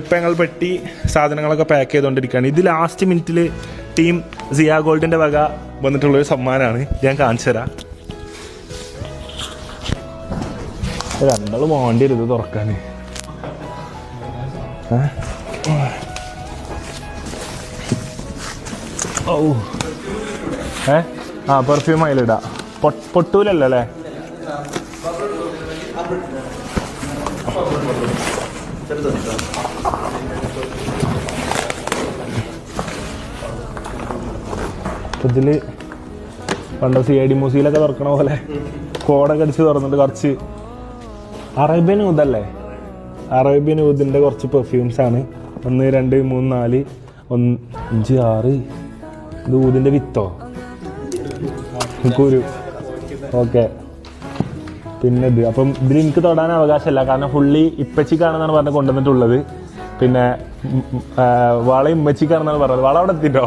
ഇപ്പം ഞങ്ങൾ പെട്ടി സാധനങ്ങളൊക്കെ പാക്ക് ചെയ്തുകൊണ്ടിരിക്കുകയാണ്. ഇത് ലാസ്റ്റ് മിനിറ്റിൽ ടീം സിയ ഗോൾഡിൻ്റെ വക വന്നിട്ടുള്ളൊരു സമ്മാനമാണ്. ഞാൻ കാണിച്ചു തരാം. രണ്ടാൾ വേണ്ടി വരും ഇത് തുറക്കാൻ. ഓ പെർഫ്യൂം അതിലിടാം. പൊട്ടൂലല്ലോ അല്ലേ? ഇതില് പണ്ട് CID മ്യൂസിയിലൊക്കെ തുറക്കണ പോലെ കോടൊക്കെ അടിച്ച് തുറന്നിട്ട് കുറച്ച് അറേബ്യൻ ഊതല്ലേ, അറേബ്യൻ ഊതിൻ്റെ കുറച്ച് പെർഫ്യൂംസ് ആണ്. 1 2 3 4 5 6 ഇത് ഊതിൻ്റെ വിത്തോ കുരു. ഓക്കെ, പിന്നെ ഇത് അപ്പം ഇതിൽ എനിക്ക് തൊടാൻ അവകാശമല്ല, കാരണം ഫുള്ളി ഇപ്പച്ചിക്കാണെന്നാണ് പറഞ്ഞ് കൊണ്ടുവന്നിട്ടുള്ളത്. പിന്നെ വള ഇമ്മച്ചിക്കാണെന്നാണ് പറഞ്ഞത്. വള അവിടെ എത്തിട്ടോ.